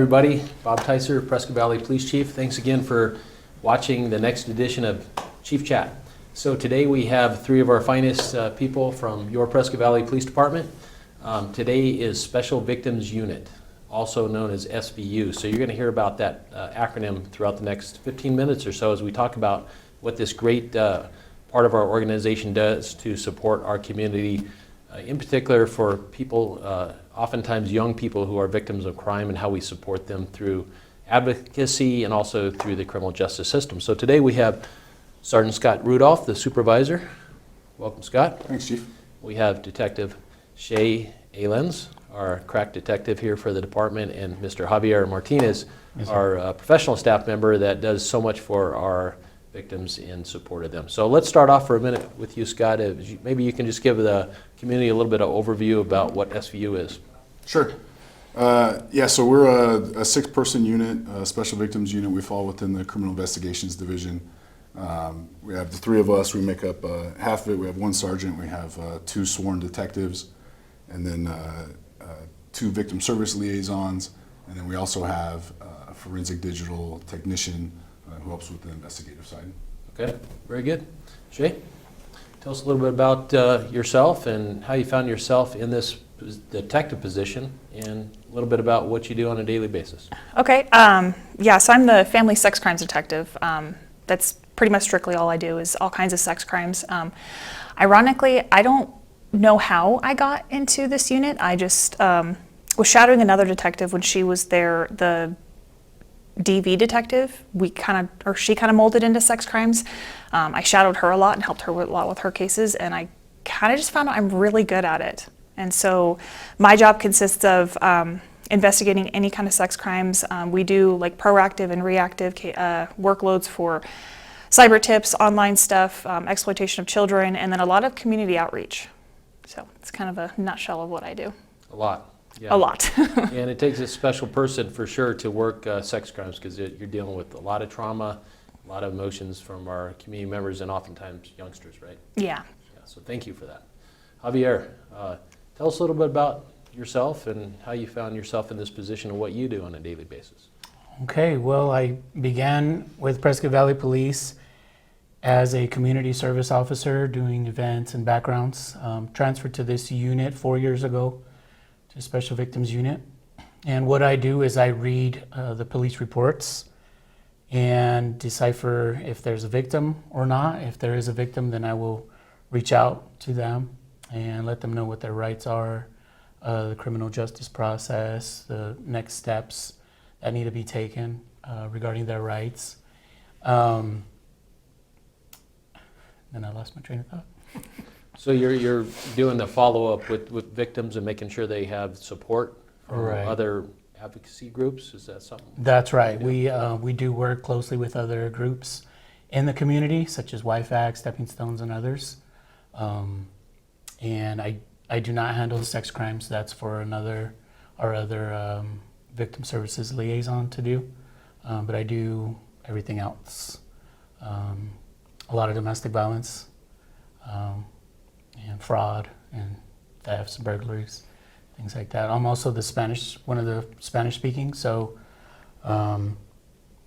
everybody. Bob Ticer, Prescott Valley Police Chief. Thanks again for watching the next edition of Chief Chat. So today we have three of our finest people from your Prescott Valley Police Department. Today is Special Victims Unit, also known as SVU. So you're going to hear about that acronym throughout the next 15 minutes or so as we talk about what this great part of our organization does to support our community, in particular for people, oftentimes young people who are victims of crime, and how we support them through advocacy and also through the criminal justice system. So today we have Sergeant Scott Rudolph, the supervisor. Welcome, Scott. Thanks, Chief. We have Detective Shay Alens, our crack detective here for the department, and Mr. Javier Martinez, our professional staff member that does so much for our victims in support of them. So let's start off for a minute with you, Scott. Maybe you can just give the community a little bit of overview about what SVU is. Sure. Yeah, so we're a six-person unit, a special victims unit. We fall within the criminal investigations division. We have the three of us. We make up half of it. We have one sergeant. We have two sworn detectives, and then two victim service liaisons. And then we also have a forensic digital technician who helps with the investigative side. Okay, very good. Shay, tell us a little bit about yourself and how you found yourself in this detective position, and a little bit about what you do on a daily basis. Okay, yeah, so I'm the family sex crimes detective. That's pretty much strictly all I do, is all kinds of sex crimes. Ironically, I don't know how I got into this unit. I just was shadowing another detective when she was there, the DV detective. She kind of molded into sex crimes. I shadowed her a lot and helped her a lot with her cases, and I kind of just found out I'm really good at it. And so my job consists of investigating any kind of sex crimes. We do like proactive and reactive workloads for cyber tips, online stuff, exploitation of children, and then a lot of community outreach. So it's kind of a nutshell of what I do. A lot. Yeah. A lot. And it takes a special person for sure to work sex crimes, because you're dealing with a lot of trauma, a lot of emotions from our community members, and oftentimes youngsters, right? Yeah. So thank you for that. Javier, tell us a little bit about yourself and how you found yourself in this position and what you do on a daily basis. Okay, well, I began with Prescott Valley Police as a community service officer doing events and backgrounds. Transferred to this unit 4 years ago, to Special Victims Unit. And what I do is I read the police reports and decipher if there's a victim or not. If there is a victim, then I will reach out to them and let them know what their rights are, the criminal justice process, the next steps that need to be taken regarding their rights. Then I lost my train of thought. So you're doing the follow-up with victims and making sure they have support from other advocacy groups? Is that something? That's right. We do work closely with other groups in the community, such as YFAC, Stepping Stones, and others. And I do not handle sex crimes. That's for our other victim services liaison to do. But I do everything else. A lot of domestic violence, and fraud, and thefts, burglaries, things like that. I'm also one of the Spanish speaking. So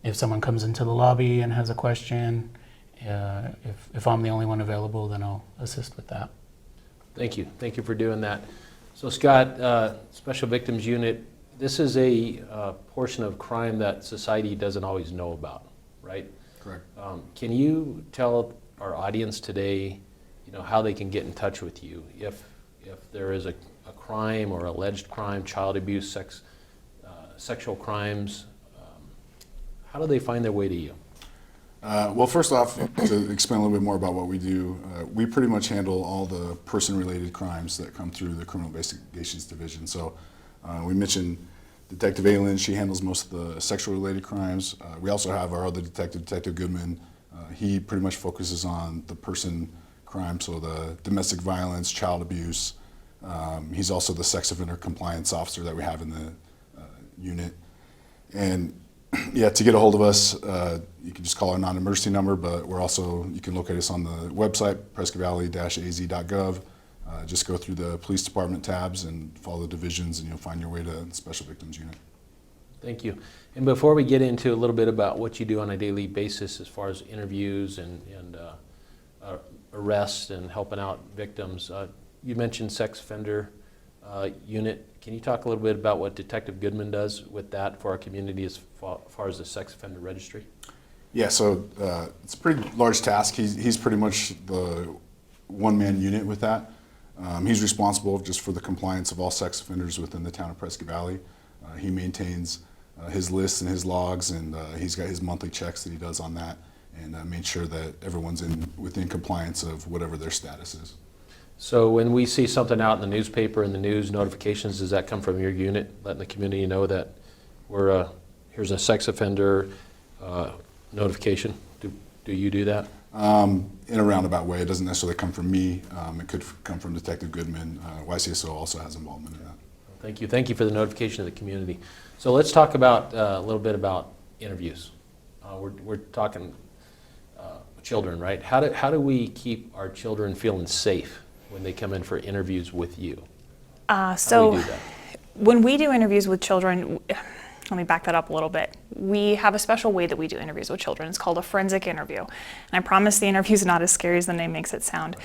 if someone comes into the lobby and has a question, if I'm the only one available, then I'll assist with that. Thank you. Thank you for doing that. So Scott, Special Victims Unit, this is a portion of crime that society doesn't always know about, right? Correct. Can you tell our audience today, how they can get in touch with you if there is a crime or alleged crime, child abuse, sexual crimes? How do they find their way to you? Well, first off, to explain a little bit more about what we do, we pretty much handle all the person-related crimes that come through the Criminal Investigations Division. So we mentioned Detective Aylin. She handles most of the sexual-related crimes. We also have our other detective, Detective Goodman. He pretty much focuses on the person crime, so the domestic violence, child abuse. He's also the sex offender compliance officer that we have in the unit. And yeah, to get a hold of us, you can just call our non-emergency number, but you can locate us on the website, prescottvalley-az.gov. Just go through the police department tabs and follow the divisions, and you'll find your way to the Special Victims Unit. Thank you. And before we get into a little bit about what you do on a daily basis as far as interviews and arrests and helping out victims, you mentioned sex offender unit. Can you talk a little bit about what Detective Goodman does with that for our community as far as the sex offender registry? Yeah, so it's a pretty large task. He's pretty much the one-man unit with that. He's responsible just for the compliance of all sex offenders within the town of Prescott Valley. He maintains his lists and his logs, and he's got his monthly checks that he does on that, and made sure that everyone's within compliance of whatever their status is. So when we see something out in the newspaper and the news notifications, does that come from your unit, letting the community know that here's a sex offender notification? Do you do that? In a roundabout way. It doesn't necessarily come from me. It could come from Detective Goodman. YCSO also has involvement in that. Thank you. Thank you for the notification of the community. So let's talk about a little bit about interviews. We're talking children, right? How do we keep our children feeling safe when they come in for interviews with you? How do we do that? When we do interviews with children, let me back that up a little bit. We have a special way that we do interviews with children. It's called a forensic interview. And I promise the interview is not as scary as the name makes it sound.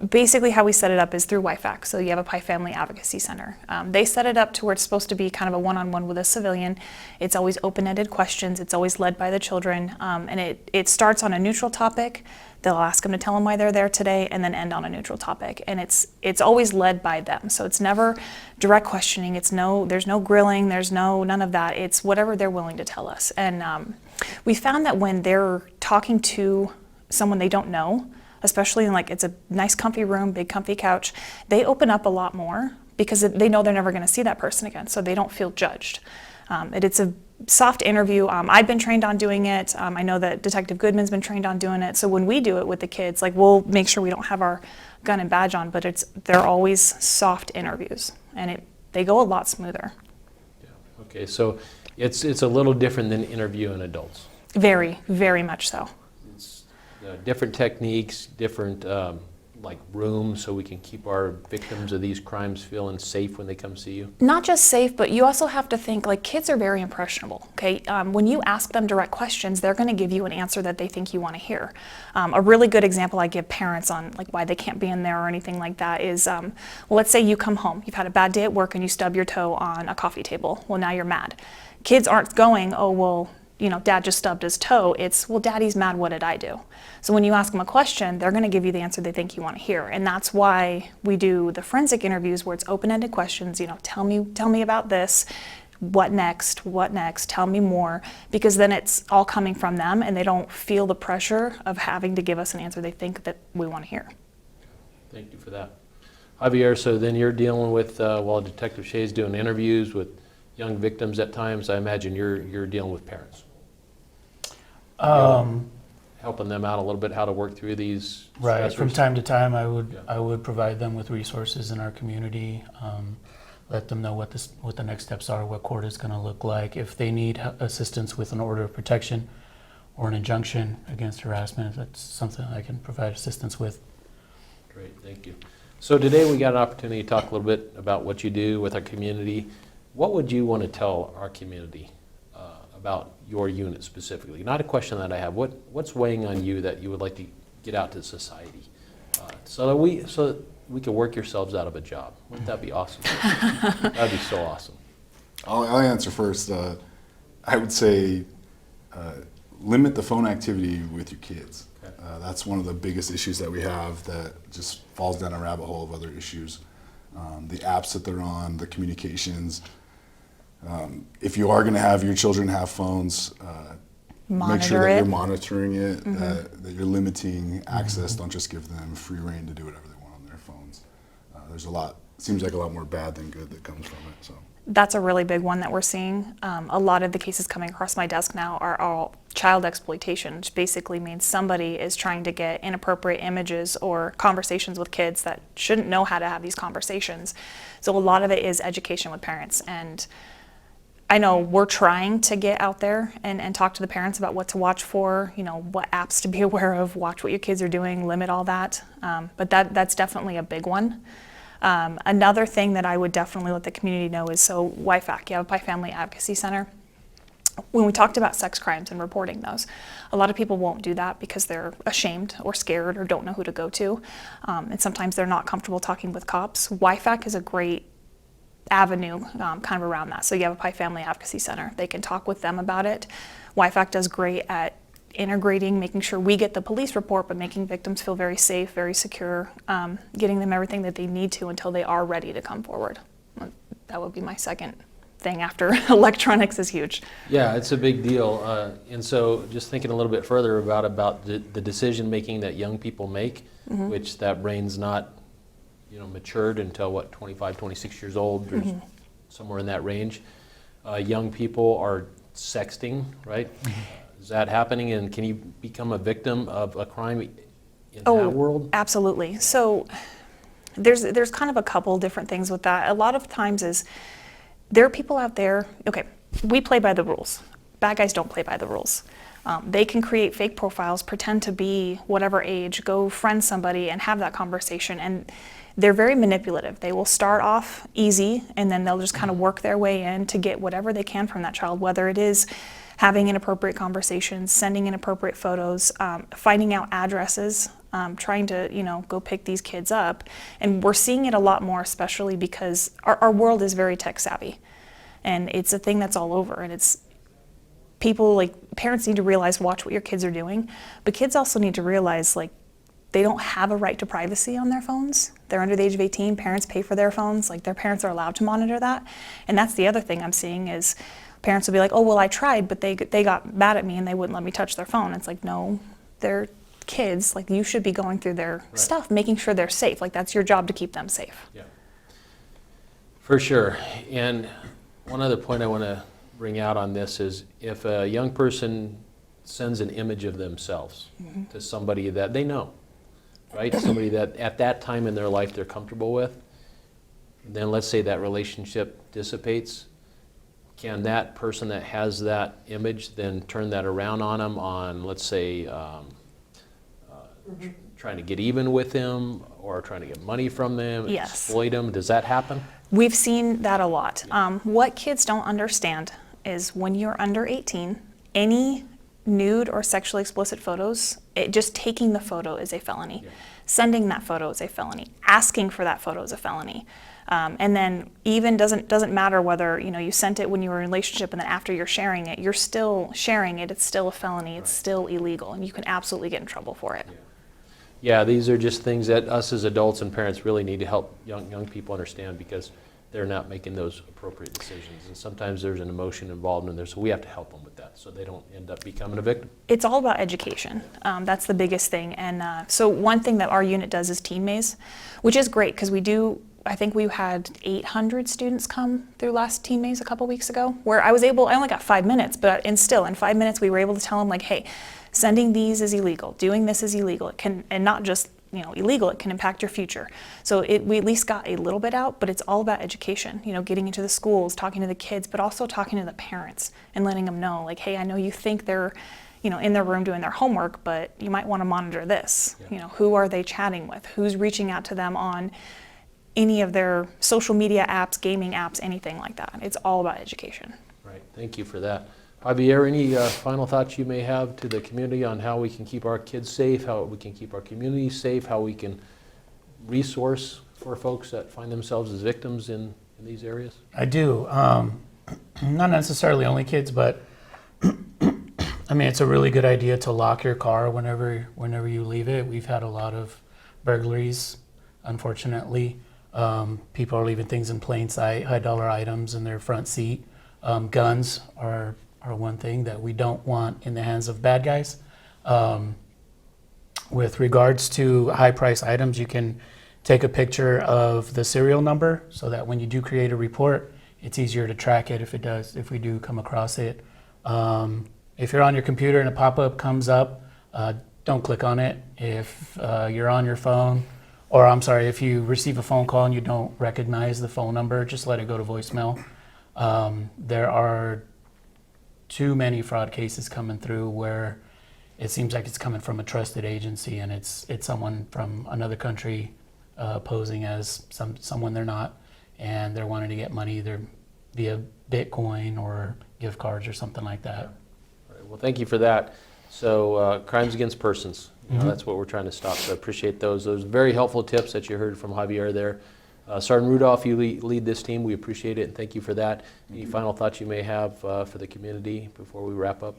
Basically how we set it up is through YFAC. So you have a Pi Family Advocacy Center. They set it up to where it's supposed to be kind of a one-on-one with a civilian. It's always open-ended questions. It's always led by the children. And it starts on a neutral topic. They'll ask them to tell them why they're there today and then end on a neutral topic. And it's always led by them. So it's never direct questioning. There's no grilling. There's none of that. It's whatever they're willing to tell us. And we found that when they're talking to someone they don't know, especially in it's a nice comfy room, big comfy couch, they open up a lot more because they know they're never going to see that person again. So they don't feel judged. It's a soft interview. I've been trained on doing it. I know that Detective Goodman's been trained on doing it. So when we do it with the kids, we'll make sure we don't have our gun and badge on, but they're always soft interviews, and they go a lot smoother. Yeah. Okay, so it's a little different than interviewing adults. Very, very much so. It's different techniques, different rooms, so we can keep our victims of these crimes feeling safe when they come see you? Not just safe, but you also have to think, kids are very impressionable, okay? When you ask them direct questions, they're going to give you an answer that they think you want to hear. A really good example I give parents on why they can't be in there or anything like that is, well, let's say you come home, you've had a bad day at work and you stub your toe on a coffee table. Well, now you're mad. Kids aren't going, oh, well, Dad just stubbed his toe. It's, well, Daddy's mad, what did I do? So when you ask them a question, they're going to give you the answer they think you want to hear. And that's why we do the forensic interviews where it's open-ended questions, tell me about this, what next, tell me more, because then it's all coming from them and they don't feel the pressure of having to give us an answer they think that we want to hear. Thank you for that. Javier, so then you're dealing with, while Detective Shea's doing interviews with young victims at times, I imagine you're dealing with parents. Helping them out a little bit how to work through these Right. stressors. From time to time, I would provide them with resources in our community, let them know what the next steps are, what court is going to look like. If they need assistance with an order of protection or an injunction against harassment, that's something I can provide assistance with. Great, thank you. So today we got an opportunity to talk a little bit about what you do with our community. What would you want to tell our community about your unit specifically? Not a question that I have. What's weighing on you that you would like to get out to society so that we can work yourselves out of a job? Wouldn't that be awesome? That'd be so awesome. I'll answer first. I would say limit the phone activity with your kids. Okay. That's one of the biggest issues that we have that just falls down a rabbit hole of other issues. The apps that they're on, the communications. If you are going to have your children have phones, make sure that you're monitoring it, that you're limiting access. Don't just give them free rein to do whatever they want on their phones. Seems like a lot more bad than good that comes from it. So. That's a really big one that we're seeing. A lot of the cases coming across my desk now are all child exploitation, which basically means somebody is trying to get inappropriate images or conversations with kids that shouldn't know how to have these conversations. So a lot of it is education with parents. And I know we're trying to get out there and talk to the parents about what to watch for, what apps to be aware of, watch what your kids are doing, limit all that. But that's definitely a big one. Another thing that I would definitely let the community know is, so YFAC, you have a Pi Family Advocacy Center. when we talked about sex crimes and reporting those, a lot of people won't do that because they're ashamed or scared or don't know who to go to. And sometimes they're not comfortable talking with cops. YFAC is a great avenue kind of around that. So Yavapai Family Advocacy Center, they can talk with them about it. YFAC does great at integrating, making sure we get the police report, but making victims feel very safe, very secure, getting them everything that they need to until they are ready to come forward. That would be my second thing after electronics is huge. Yeah, it's a big deal. And so just thinking a little bit further about the decision making that young people make, which that brain's not, matured until what, 25, 26 years old, or somewhere in that range. Young people are sexting, right? Is that happening, and can you become a victim of a crime in that world? Absolutely. So there's kind of a couple different things with that. A lot of times is there are people out there, okay, we play by the rules. Bad guys don't play by the rules. They can create fake profiles, pretend to be whatever age, go friend somebody and have that conversation, and they're very manipulative. They will start off easy and then they'll just kind of work their way in to get whatever they can from that child, whether it is having inappropriate conversations, sending inappropriate photos, finding out addresses, trying to go pick these kids up. And we're seeing it a lot more, especially because our world is very tech savvy, and it's a thing that's all over. And it's people, like, parents need to realize, watch what your kids are doing, but kids also need to realize, like, they don't have a right to privacy on their phones. They're under the age of 18, parents pay for their phones, like their parents are allowed to monitor that. And that's the other thing I'm seeing is parents will be like, oh, well, I tried, but they got mad at me and they wouldn't let me touch their phone. It's like, no, they're kids, like you should be going through their stuff, making sure they're safe. Like that's your job to keep them safe. Yeah, for sure. And one other point I want to bring out on this is if a young person sends an image of themselves to somebody that they know, right? Somebody that at that time in their life they're comfortable with, then let's say that relationship dissipates. Can that person that has that image then turn that around on them on, let's say, trying to get even with them or trying to get money from them, exploit them? Does that happen? We've seen that a lot. What kids don't understand is when you're under 18, any nude or sexually explicit photos, just taking the photo is a felony. Yeah. Sending that photo is a felony. Asking for that photo is a felony. And then even doesn't matter whether you sent it when you were in a relationship and then after you're sharing it, you're still sharing it. It's still a felony. It's still illegal, and you can absolutely get in trouble for it. Yeah, these are just things that us as adults and parents really need to help young people understand, because they're not making those appropriate decisions, and sometimes there's an emotion involved in there, so we have to help them with that so they don't end up becoming a victim. It's all about education. That's the biggest thing. And so one thing that our unit does is Teen Maze, which is great because I think we had 800 students come through last Teen Maze a couple weeks ago, where I only got 5 minutes, but in 5 minutes we were able to tell them, like, hey, sending these is illegal, doing this is illegal. It can, and not just illegal, it can impact your future. So we at least got a little bit out, but it's all about education, getting into the schools, talking to the kids, but also talking to the parents and letting them know, like, hey, I know you think they're in their room doing their homework, but you might want to monitor this. Yeah. Who are they chatting with? Who's reaching out to them on any of their social media apps, gaming apps, anything like that. It's all about education. Right, thank you for that. Javier, any final thoughts you may have to the community on how we can keep our kids safe, how we can keep our community safe, how we can resource for folks that find themselves as victims in these areas? I do. Not necessarily only kids, but I mean, it's a really good idea to lock your car whenever you leave it. We've had a lot of burglaries, unfortunately. People are leaving things in plain sight, high dollar items in their front seat. Guns are one thing that we don't want in the hands of bad guys. With regards to high price items, you can take a picture of the serial number so that when you do create a report, it's easier to track it if we do come across it. If you're on your computer and a pop-up comes up, don't click on it. If you're on your phone, or I'm sorry, if you receive a phone call and you don't recognize the phone number, just let it go to voicemail. There are too many fraud cases coming through where it seems like it's coming from a trusted agency and it's someone from another country posing as someone they're not, and they're wanting to get money. They're via Bitcoin or gift cards or something like that. All right, well, thank you for that. So crimes against persons, you know, Mhm. that's what we're trying to stop. So I appreciate those. Those very helpful tips that you heard from Javier there. Sergeant Rudolph, you lead this team. We appreciate it, and thank you for that. Any final thoughts you may have for the community before we wrap up?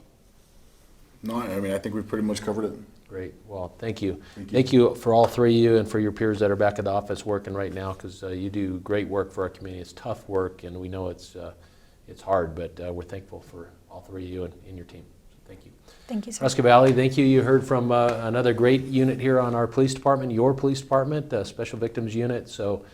No, I mean, I think we've pretty much covered it. Great. Well, thank you. Thank you. Thank you for all three of you and for your peers that are back at the office working right now, because you do great work for our community. It's tough work, and we know it's hard, but we're thankful for all three of you and your team. So thank you. Thank you, sir. Prescott Valley, thank you. You heard from another great unit here on our police department, your police department, Special Victims Unit. So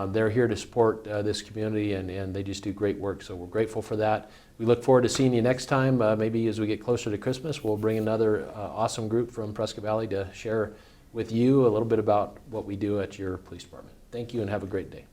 they're here to support this community, and they just do great work. So we're grateful for that. We look forward to seeing you next time. Maybe as we get closer to Christmas, we'll bring another awesome group from Prescott Valley to share with you a little bit about what we do at your police department. Thank you and have a great day.